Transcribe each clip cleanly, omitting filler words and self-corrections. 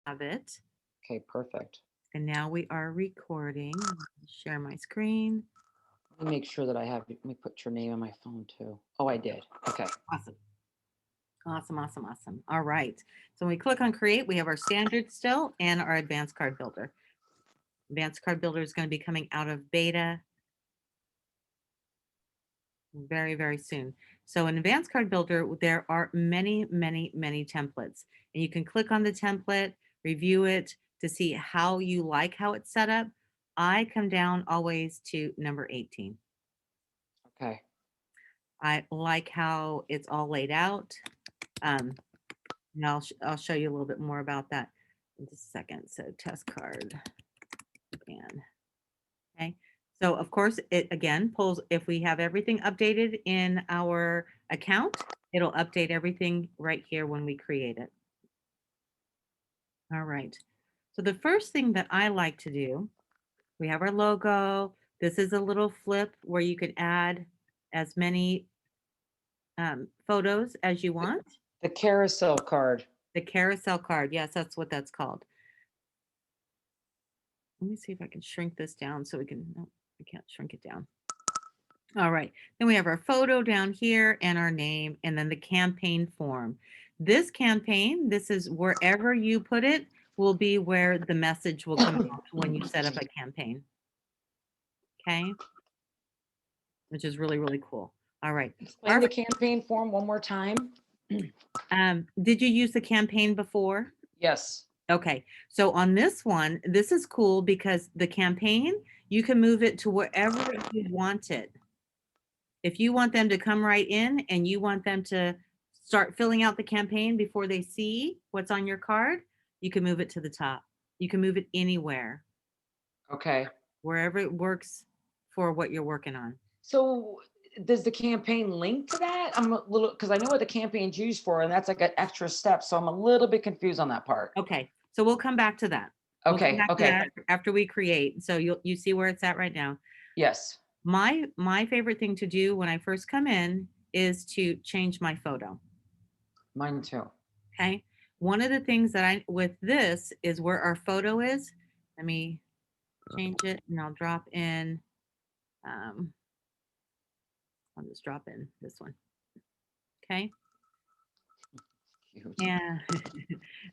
have it. Okay, perfect. And now we are recording. Share my screen. Let me make sure that I have. Let me put your name on my phone too. Oh, I did. Okay. Awesome. Awesome, awesome, awesome. All right. So when we click on create, we have our standard still and our advanced card builder. Advanced card builder is going to be coming out of beta very, very soon. So in advanced card builder, there are many, many, many templates. And you can click on the template, review it to see how you like how it's set up. I come down always to number 18. Okay. I like how it's all laid out. Um, and I'll show you a little bit more about that in just a second. So test card again. Okay. So of course it again pulls if we have everything updated in our account, it'll update everything right here when we create it. All right. So the first thing that I like to do, we have our logo. This is a little flip where you can add as many photos as you The, want. the carousel card. The carousel card. Yes, that's what that's called. Let me see if I can shrink this down so we can, no, I can't shrink it down. All right. Then we have our photo down here and our name, and then the campaign form. This campaign, this is wherever you put it, will be where the message will come out when you set up a campaign. Okay. Which is really, really cool. All right. Explain the campaign form one more time. Did you use the campaign before? Yes. Okay. So on this one, this is cool because the campaign, you can move it to wherever you want it. If you want them to come right in and you want them to start filling out the campaign before they see what's on your card, you can move it to the top. You can move it anywhere, Okay. wherever it works for what you're working on. So does the campaign link to that? I'm a little because I know what the campaign's used for, and that's like an extra step. So I'm a little bit confused on that part. Okay. So we'll come back to that. We'll come Okay. back to Okay. that after we create. So you see where it's at right now. Yes. My favorite thing to do when I first come in is to change my photo. Mine too. Okay. One of the things that I with this is where our photo is. Let me change it and I'll drop in. Um, I'll just drop in this one. Okay. Cute. Yeah.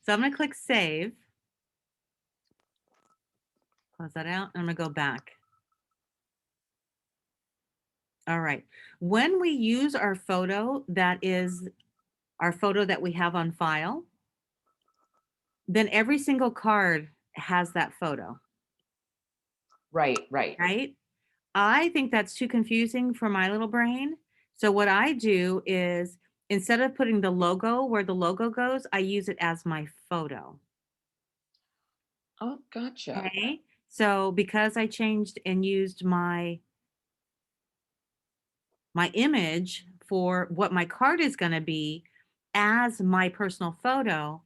So I'm going to click save. Close that out. And I'm going to go back. All right. When we use our photo, that is our photo that we have on file, then every single card has that photo, Right. Right. right? I think that's too confusing for my little brain. So what I do is instead of putting the logo where the logo goes, I use it as my photo. Oh, gotcha. Okay. So because I changed and used my image for what my card is going to be as my personal photo,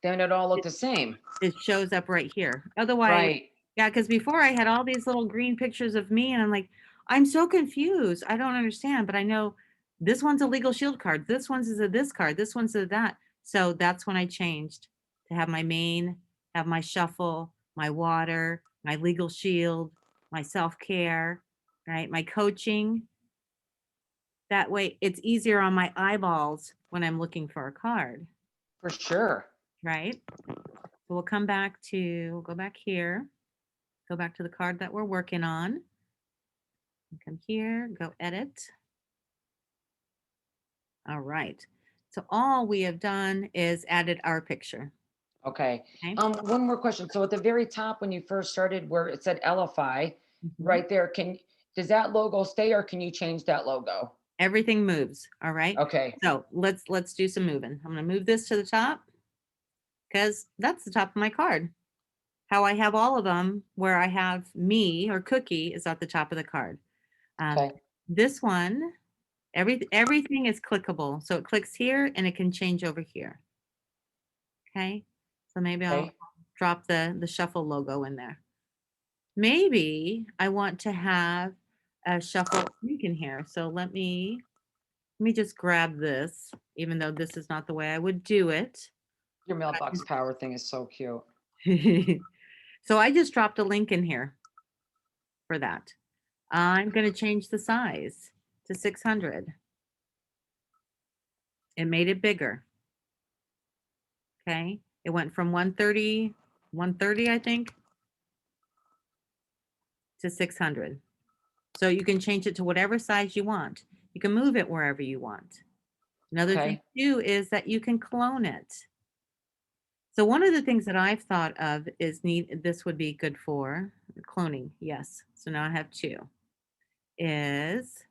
Then it all looked it, the same. it shows up right here. Otherwise, Right. yeah, because before I had all these little green pictures of me, and I'm like, I'm so confused. I don't understand, but I know this one's a legal shield card. This one's is a this card. This one's a that. So that's when I changed to have my main, have my shuffle, my water, my legal shield, my self care, right? My coaching. That way it's easier on my eyeballs when I'm looking for a card, For sure. right? So we'll go back here, go back to the card that we're working on. Come here, go edit. All right. So all we have done is added our picture. Okay. Okay. One more question. So at the very top, when you first started, where it said ELIFY, Mhm. right there, does that logo stay, or can you change that logo? Everything moves. All right. Okay. So let's do some moving. I'm going to move this to the top because that's the top of my card. How I have all of them, where I have me or cookie is at the top of the card. Um, Okay. this one, everything is clickable. So it clicks here and it can change over here. Okay. So maybe I'll Okay. drop the shuffle logo in there. Maybe I want to have a shuffle link in here. So let me just grab this, even though this is not the way I would do it. Your mailbox power thing is so cute. So I just dropped a link in here for that. I'm going to change the size to 600. It made it bigger. Okay. It went from 130, I think, to 600. So you can change it to whatever size you want. You can move it wherever you want. Another thing Okay. too is that you can clone it. So one of the things that I've thought of is this would be good for cloning. Yes. So now I have two. Is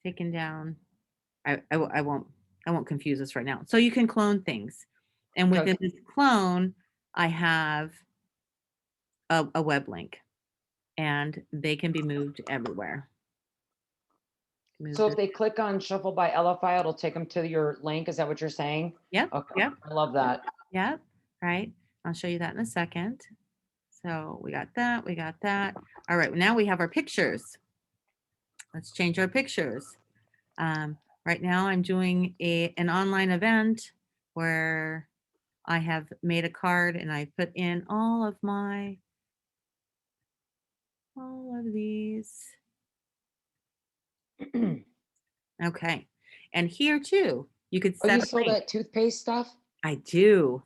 taken down. I won't confuse us right now. So you can clone things. And within Okay. this clone, I have a web link and they can be moved everywhere. Move So if this. they click on Shuffle by ELIFY, it'll take them to your link. Is that what you're saying? Yep. Okay. Yep. I love that. Yep. Right. I'll show you that in a second. So we got that. We got that. All right. Now we have our pictures. Let's change our pictures. Right now I'm doing an online event where I have made a card and I put in all of these. Okay. And here too, you could Oh, set you a saw link. that toothpaste stuff? I do.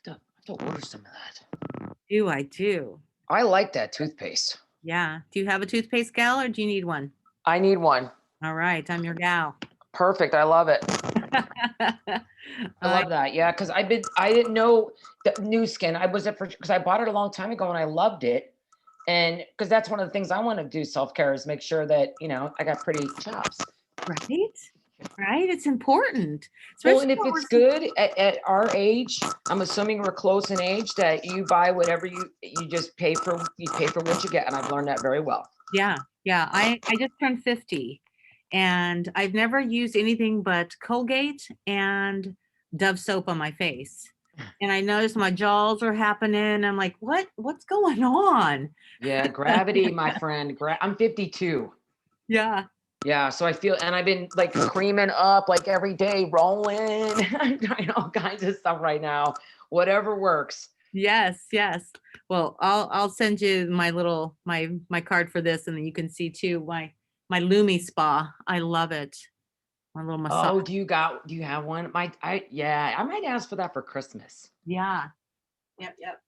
I have to order some of that. I do. I like that toothpaste. Yeah. Do you have a toothpaste gal or do you need one? I need one. All right. I'm your gal. Perfect. I love it. I I love that. Yeah, because I didn't know the new skin. I was at because I bought it a long time ago and I loved it. And because that's one of the things I want to do self-care is make sure that, I got pretty chops. right? Right? It's important. Well, Especially and if when it's good at our age, I'm assuming we're close in age that you buy whatever you just pay for what you get. And I've learned that very well. yeah. Yeah. I just turned 50 and I've never used anything but Colgate and Dove soap on my face. And I noticed my jaws are happening. I'm like, what's going on? Yeah, gravity, my friend. I'm 52. Yeah. Yeah, so I feel, and I've been like creaming up like every day, rolling. I'm trying all kinds of stuff right now. Whatever works. Yes, yes. Well, I'll send you my card for this and then you can see too my Lumi spa. I love it. My little massage. Oh, do you have one? Yeah, I might ask for that for Christmas. Yeah. Yep, yep.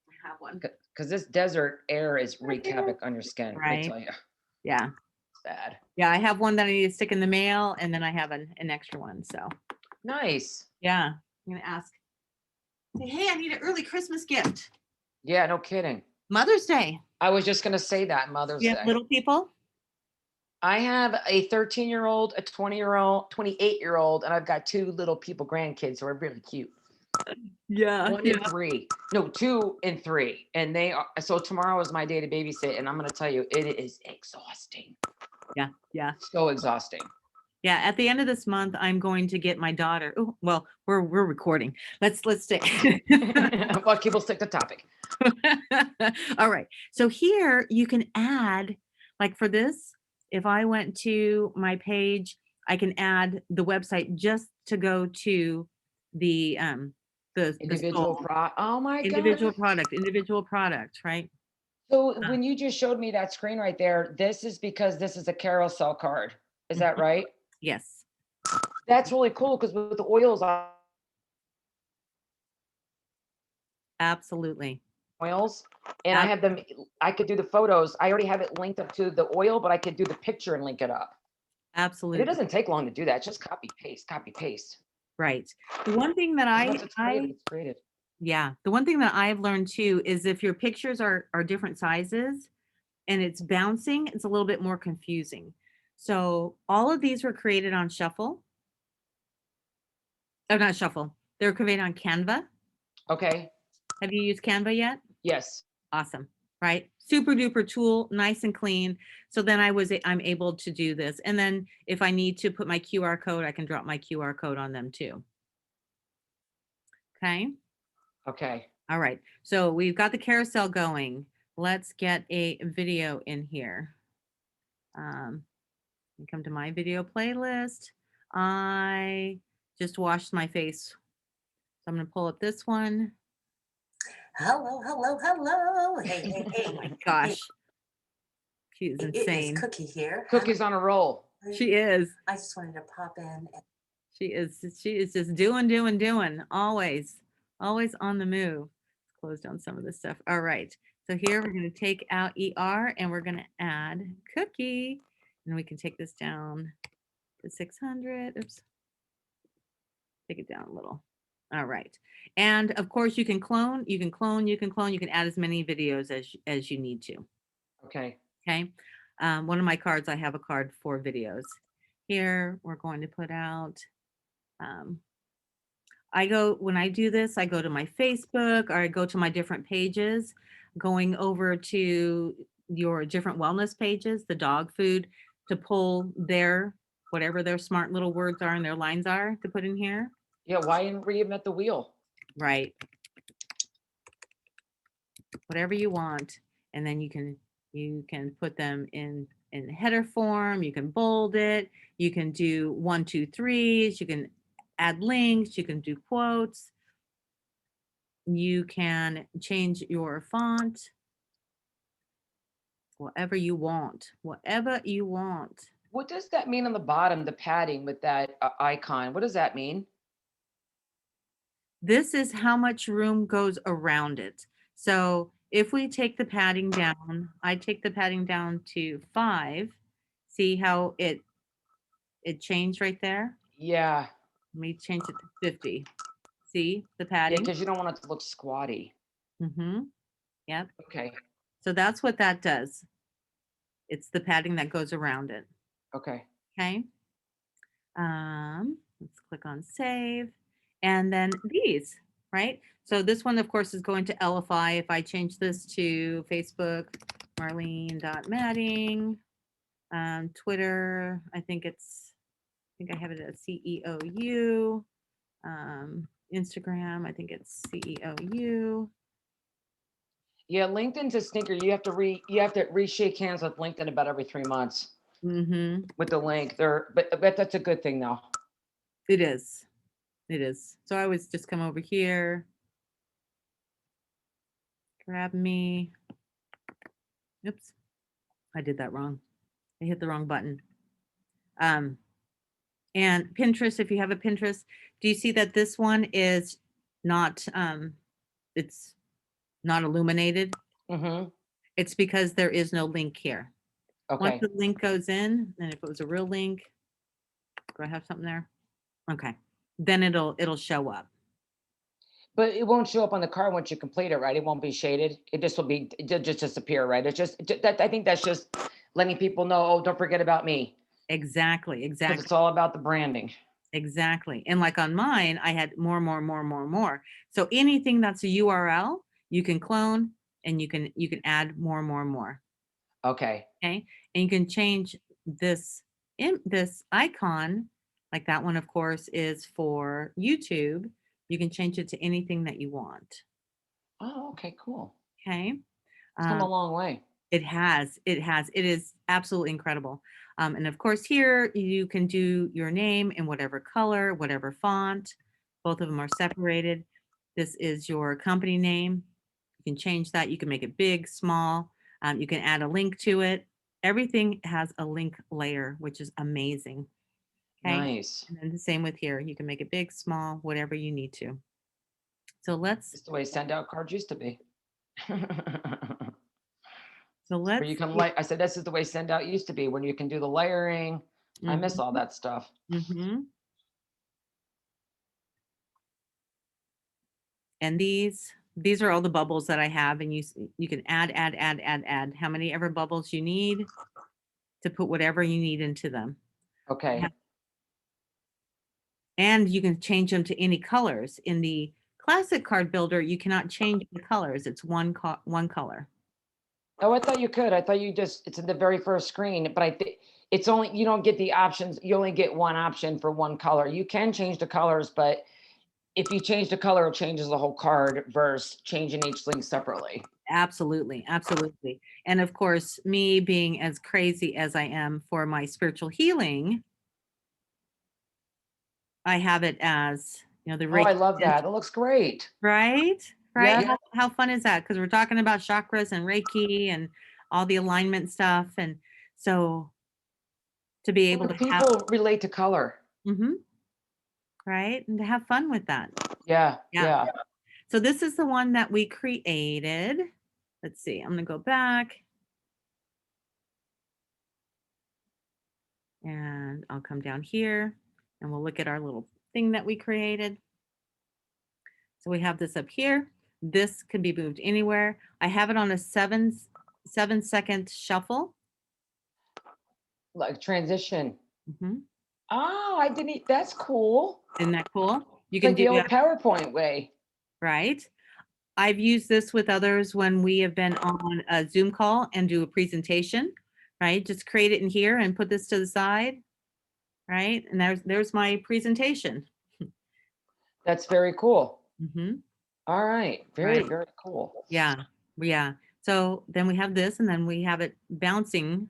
I have one. Because this desert air is wreak Yeah. havoc on your skin. Let me Right. tell you, Yeah. it's bad. Yeah, I have one that I need to stick in the mail and then I have an extra one. So Nice. yeah. I'm gonna ask. Say, hey, I need an early Christmas gift. Yeah, no kidding. Mother's Day. I was just gonna say that Mother's You have Day. little people? I have a 13-year-old, a 20-year-old, 28-year-old, and I've got two little people grandkids who are really cute. Yeah. 1 and 3. No, 2 and 3. And they are so tomorrow is my day to babysit, and I'm gonna tell you, it is exhausting. Yeah. Yeah. So exhausting. Yeah, at the end of this month, I'm going to get my daughter. Oh, well, we're recording. Let's stay. Well, people stick to topic. All right. So here you can add, like for this, if I went to my page, I can add the website just to go to the Individual store. oh my God. Individual product, right? So Uh, when you just showed me that screen right there, this is because this is a carousel card. Is that mhm, right? yes, That's really cool because with the oils, absolutely. oils, and I Ab- have them. I could do the photos. I already have it linked up to the oil, but I could do the picture and link it up. And it absolutely. doesn't take long to do that. Just copy, paste. Right. The one thing that Once it's created, it's created. yeah, the one thing that I've learned too is if your pictures are different sizes and it's bouncing, it's a little bit more confusing. So all of these were created on Shuffle. Oh, not Shuffle. They were created on Canva. Okay. Have you used Canva yet? Yes. Awesome. Right? Super duper tool, nice and clean. So then I'm able to do this. And then if I need to put my QR code, I can drop my QR code on them too. Okay. Okay. All right. So we've got the carousel going. Let's get a video in here. Come to my video playlist. I just washed my face. So I'm going to pull up this one. Hello, hello, hello. Hey, hey, Oh hey. my Hey, gosh. She is it is insane. Cookie here. Cookie's on a roll. She is. I just wanted to pop in and She is just doing, always on the move. Let's close down some of this stuff. All right. So here we're going to take out ER and we're going to add Cookie. And we can take this down to 600. Oops. Take it down a little. All right. And of course you can clone, you can add as many videos as you need to. Okay. Okay. One of my cards, I have a card for videos. Here we're going to put out when I do this, I go to my Facebook or I go to my different pages, going over to your different wellness pages, the dog food, to pull whatever their smart little words are and their lines are to put in here. Yeah, why reinvent the wheel? Right. Whatever you want. And then you can put them in header form, you can bold it, you can do 1, 2, 3s, you can add links, you can do quotes. You can change your font, whatever you want, whatever you want. What does that mean on the bottom, the padding with that icon? What does that mean? This is how much room goes around it. So if we take the padding down, I take the padding down to 5. See how it changed right there? Yeah. Let me change it to 50. See the Yeah, padding? because you don't want it to look squatty. Mm-hmm. Yep. Okay. So that's what that does. It's the padding that goes around it. Okay. Okay. Let's click on save. And then these, right? So this one, of course, is going to ELIFY. If I change this to Facebook, Marlene.Matting, Twitter, I think I have it as CEOU. Instagram, I think it's CEOU. Yeah, LinkedIn's a stinker. You have to re-shake hands with LinkedIn about every 3 months Mm-hmm. with the link. But that's a good thing though. It is. It is. So I always just come over here, grab me. Oops, I did that wrong. I hit the wrong button. Um, and Pinterest, if you have a Pinterest, do you see that this one is not, it's not illuminated? Mm-hmm. It's because there is no link here. Once Okay. the link goes in, and if it was a real link, do I have something there? Okay, then it'll show up. But it won't show up on the card once you complete it, right? It won't be shaded. It'll just disappear, right? That I think that's just letting people know, oh, don't forget about me. Exactly, Because exactly. it's all about the branding. Exactly. And like on mine, I had more. So anything that's a URL, you can clone and you can add more. Okay. Okay. And you can change this icon, like that one, of course, is for YouTube. You can change it to anything that you want. Oh, okay, cool. Okay. It's come a Um, long way. it is absolutely incredible. And of course, here you can do your name in whatever color, whatever font. Both of them are separated. This is your company name. You can change that. You can make it big, small. You can add a link to it. Everything has a link layer, which is amazing. Okay. Nice. And then the same with here. You can make it big, small, whatever you need to. So let's It's the way send out cards used to be. so Where let's you can get, like I said, this is the way send out used to be when you can do the layering. I miss all mhm, that stuff. mhm. And these are all the bubbles that I have, and you can add how many ever bubbles you need to put whatever you need into them. Yeah. Okay. And you can change them to any colors. In the classic card builder, you cannot change the colors. It's one color. Oh, I thought you could. I thought it's in the very first screen, but I think it's only you don't get the options. You only get one option for one color. You can change the colors, but if you change the color, it changes the whole card versus changing each link separately. Absolutely, absolutely. And of course, me being as crazy as I am for my spiritual healing, I have it as, the Oh, I Reiki love tent, that. That looks great. right? Right? Yeah. How fun is that? Because we're talking about chakras and Reiki and all the alignment stuff. And so to be able What to do have, people relate to color? hmm right? And to have fun with that. Yeah. Yeah. Yeah. So this is the one that we created. Let's see. I'm going to go back and I'll come down here and we'll look at our little thing that we created. So we have this up here. This can be moved anywhere. I have it on a 7-second shuffle. Like transition. Mhm. Oh, I didn't. That's cool. Isn't that cool? You It's can like do the old that, PowerPoint way. right? I've used this with others when we have been on a Zoom call and do a presentation, right? Just create it in here and put this to the side, right? And there's my presentation. That's very cool. Mhm. All right. Very, Right. very cool. Yeah. Yeah. So then we have this and then we have it bouncing,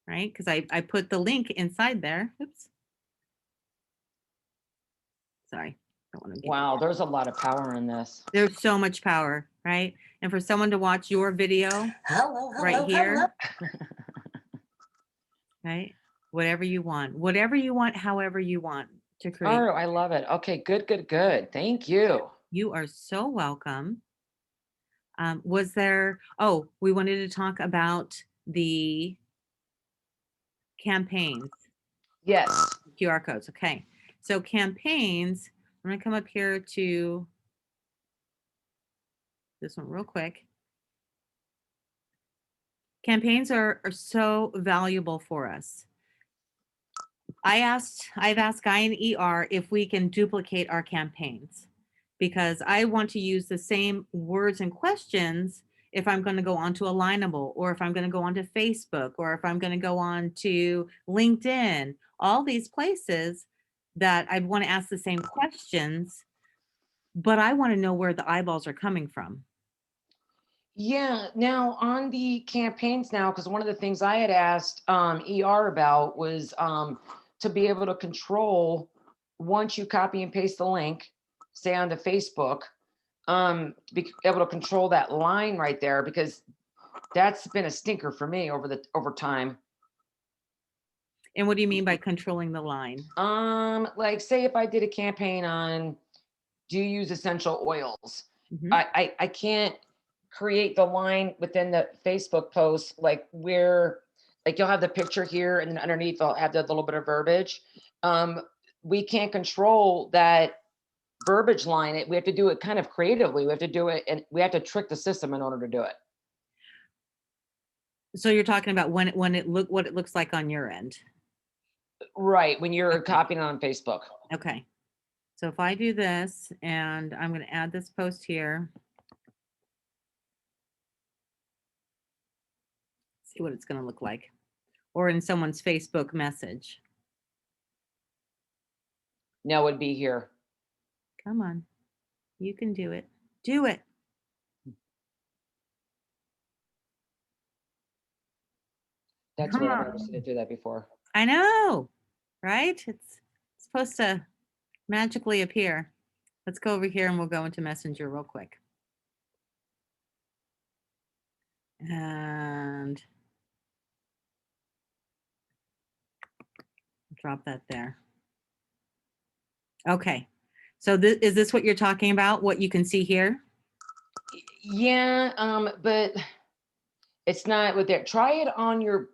right? Because I put the link inside there. Oops. Sorry. Don't want to get Wow. There's a lot of power in this. there's so much power, right? And for someone to watch your video Hello, right hello, hello. here, right? Whatever you want, however you want to create. Oh, I love it. Okay. Good, good, good. Thank you. You are so welcome. Was there, oh, we wanted to talk about the campaigns, Yes. QR codes. Okay. So campaigns, I'm going to come up here to this one real quick. Campaigns are so valuable for us. I've asked Guy and ER if we can duplicate our campaigns because I want to use the same words and questions if I'm going to go onto Alignable or if I'm going to go onto Facebook or if I'm going to go on to LinkedIn, all these places that I want to ask the same questions, but I want to know where the eyeballs are coming from. Yeah. Now on the campaigns now, because one of the things I had asked ER about was to be able to control once you copy and paste the link, say onto Facebook, to be able to control that line right there because that's been a stinker for me over time. And what do you mean by controlling the line? Like say if I did a campaign on do you use essential oils? Mhm. I can't create the line within the Facebook post like where like you'll have the picture here and then underneath I'll have that little bit of verbiage. Um, we can't control that verbiage line. We have to do it kind of creatively. We have to do it and we have to trick the system in order to do it. So you're talking about when it look what it looks like on your end. Right. When you're Okay. copying it on Facebook. Okay. So if I do this and I'm going to add this post here, see what it's going to look like, or in someone's Facebook message. Now would be here. Come on, you can do it. Do it. That's Come weird. I've never seen on. it do that before. I know, right? It's supposed to magically appear. Let's go over here and we'll go into Messenger real quick. And drop that there. Okay. So is this what you're talking about? What you can see here? Yeah, but it's not with that. Try it on your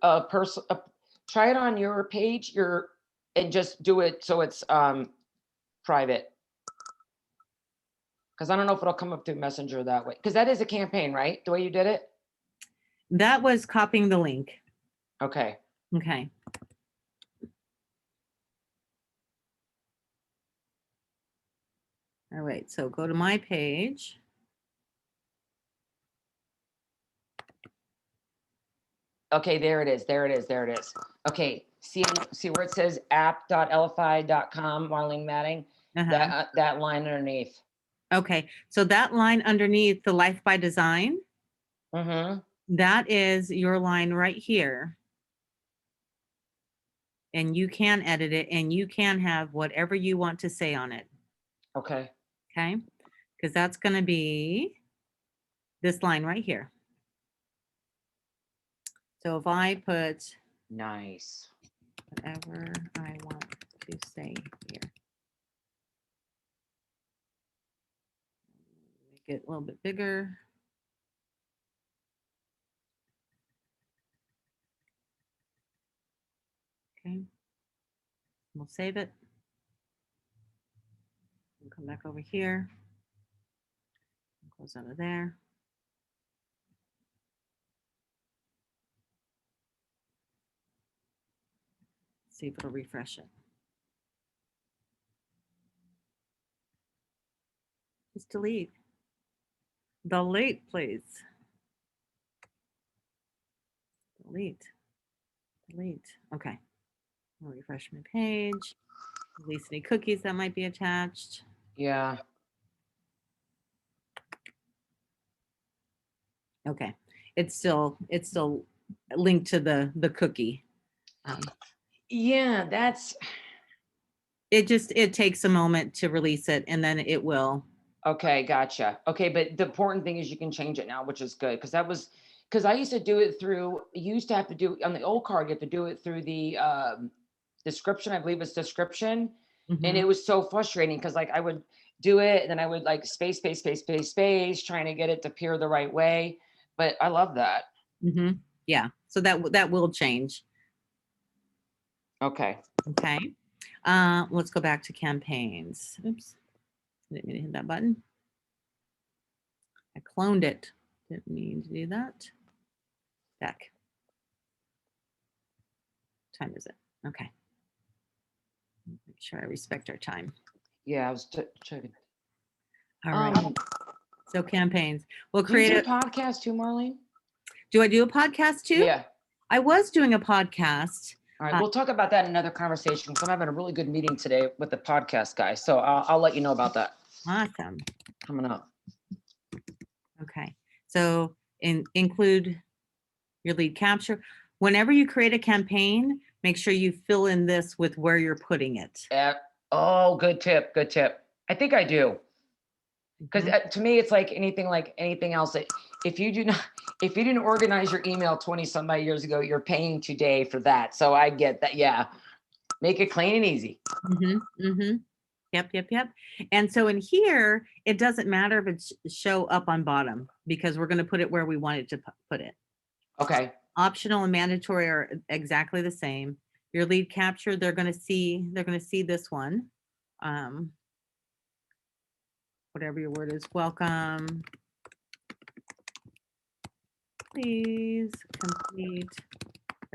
try it on your page, your and just do it so it's private. Because I don't know if it'll come up through Messenger that way. Because that is a campaign, right? The way you did it? That was copying the link. Okay. Okay. All right, so go to my page. Okay, there it is. There it is. There it is. Okay. See where it says app.elify.com, Marlene Matting? Uh-huh. That line underneath. Okay, so that line underneath the Life by Design, Mm-hmm. that is your line right here. and you can edit it, and you can have whatever you want to say on it. Okay. Okay. Because that's going to be this line right here. So if I put Nice. whatever I want to say here, make it a little bit bigger. Okay. We'll save it. We'll come back over here. Close out of there. See if it'll refresh it. Just delete. Delete, please. Delete. Delete. Okay. I'll refresh my page. Release any cookies that might be attached. Yeah. Okay. It's still linked to the cookie. Yeah, that's It takes a moment to release it, and then it will. okay. Gotcha. Okay, but the important thing is you can change it now, which is good because I used to do it through. You used to have to do on the old card. You have to do it through the description. I believe it's description, and Mhm. it was so frustrating because like I would do it and then I would like space, trying to get it to appear the right way. But I love that. Mhm. Yeah. So that will change. Okay. Okay. Let's go back to campaigns. Oops. Didn't mean to hit that button. I cloned it. Didn't mean to do that. Back. What time is it? Okay. Make sure I respect our time. Yeah, I was checking. All right. So campaigns. We'll Do you create do a. podcast too, Marlene? Do I do a podcast too? Yeah. I was doing a podcast. All right, we'll talk about that in another conversation because I'm having a really good meeting today with the podcast guy. So I'll let you know about that Awesome. coming up. Okay. So include your lead capture. Whenever you create a campaign, make sure you fill in this with where you're putting it. Oh, good tip. Good tip. I think I do. Because Mhm. to me, it's like anything else. That if you do not, if you didn't organize your email 20 some odd years ago, you're paying today for that. So I get that. Yeah. Make it clean and easy. Mhm. Mhm. Yep. And so in here, it doesn't matter if it's show up on bottom because we're going to put it where we want it to put it. Okay. Optional and mandatory are exactly the same. Your lead capture, they're going to see this one. Whatever your word is, welcome. Please complete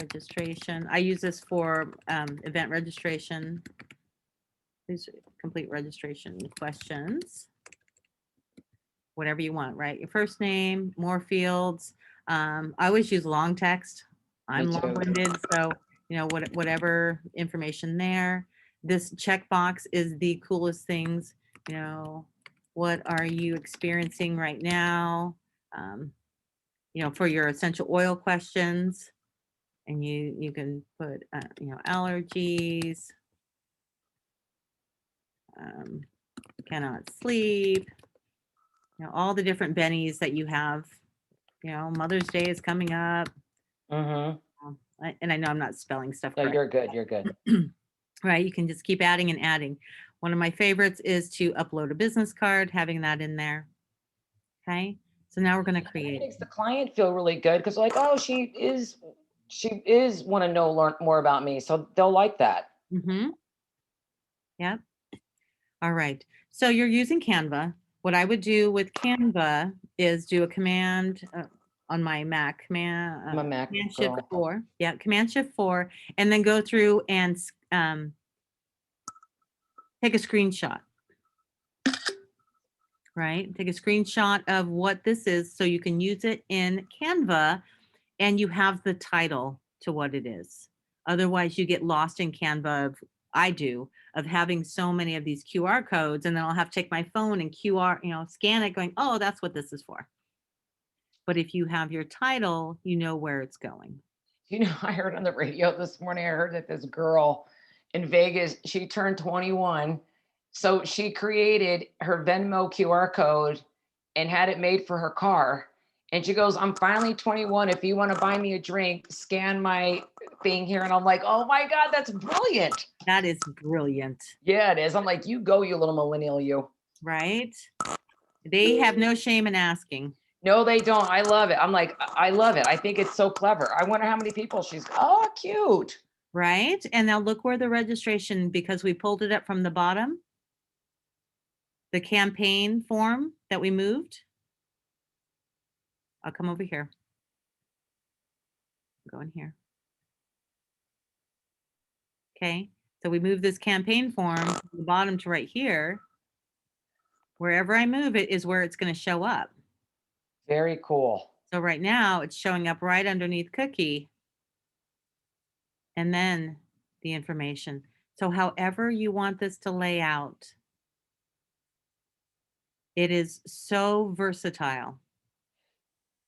registration. I use this for event registration. Please complete registration questions. Whatever you want, right? Your first name, more fields. I always use long text. I'm Me too. long-winded, so whatever information there. This checkbox is the coolest things. What are you experiencing right now? For your essential oil questions, and you can put allergies, cannot sleep, all the different bennies that you have. Mother's Day is coming up. Mm-hmm. And I know I'm not spelling stuff No, correct. you're good. You're good. Right, you can just keep adding and adding. One of my favorites is to upload a business card, having that in there. Okay, so now we're going to It create. makes the client feel really good because like, oh, she is want to learn more about me. So they'll like that. Mm-hmm. Yep. All right. So you're using Canva. What I would do with Canva is do a command on my Mac, I'm a Mac Command Shift girl. 4. Yeah, Command Shift 4, and then go through and take a screenshot. Right? Take a screenshot of what this is so you can use it in Canva and you have the title to what it is. Otherwise, you get lost in Canva. I do, of having so many of these QR codes, and then I'll have to take my phone and scan it, going, oh, that's what this is for. But if you have your title, you know where it's going. You know, I heard on the radio this morning, I heard that this girl in Vegas, she turned 21. So she created her Venmo QR code and had it made for her car. And she goes, I'm finally 21. If you want to buy me a drink, scan my thing here. And I'm like, oh my God, that's brilliant. That is brilliant, Yeah, it is. I'm like, you go, you little millennial, you. right? They have no shame in asking. No, they don't. I love it. I'm like, I love it. I think it's so clever. I wonder how many people oh, cute. Right? And now look where the registration, because we pulled it up from the bottom, the campaign form that we moved. I'll come over here. Go in here. Okay, so we move this campaign form from the bottom to right here. Wherever I move it is where it's going to show up. Very cool. So right now it's showing up right underneath cookie. And then the information. So however you want this to lay out, it is so versatile.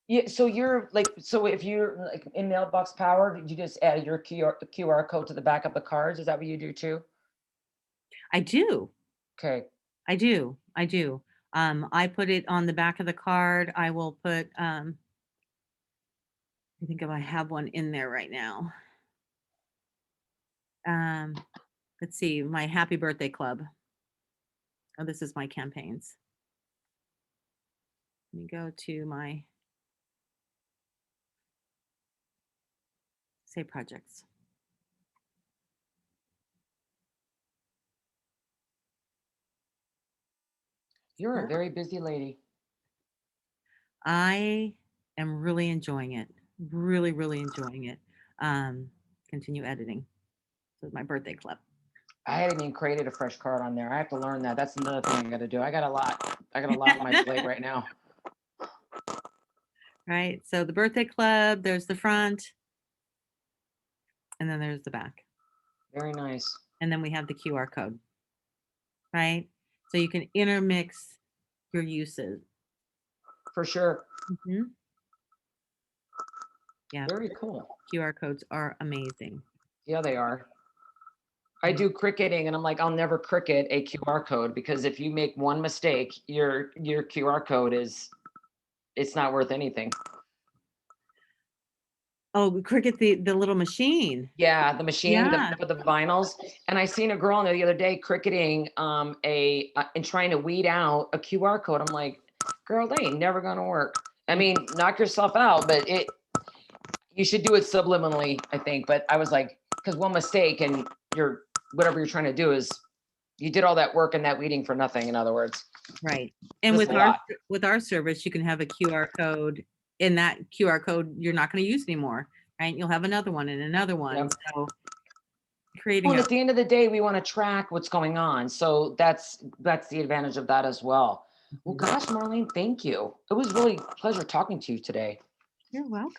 Yeah, so you're like, so if you're like in mailbox power, did you just add your QR code to the back of the cards? Is that what you do too? I do. Okay. I do. I do. I put it on the back of the card. I will put, I think if I have one in there right now. Let's see, my happy birthday club. Oh, this is my campaigns. Let me go to my say projects. You're Yeah. a very busy lady. I am really enjoying it. Really, really enjoying it. Continue editing. So my birthday club. I hadn't even created a fresh card on there. I have to learn that. That's another thing I got to do. I got a lot. I got a lot on my plate right now. Right. So the birthday club, there's the front, and then there's the back. Very nice. And then we have the QR code. Right. So you can intermix your uses. For sure. Mhm. Yeah. Very cool. QR codes are amazing. Yeah, they are. I do cricketing and I'm like, I'll never cricket a QR code because if you make one mistake, your QR code it's not worth anything. Oh, Cricket, the little machine. Yeah, the machine Yeah. with the vinyls. And I seen a girl on there the other day cricketing and trying to weed out a QR code. I'm like, girl, they ain't never gonna work. I mean, knock yourself out, but you should do it subliminally, I think. But I was like, because one mistake and whatever you're trying to do is you did all that work and that weeding for nothing, in other words. Right. And Just with our service, you can have a QR code. In that QR code, you're not going to use anymore, right? You'll have another one and another one. Yep. So creating Well, at the end of the day, we want to track what's going on. So that's the advantage of that as well. Well, gosh, Marlene, thank you. It was really a pleasure talking to you today. You're welcome.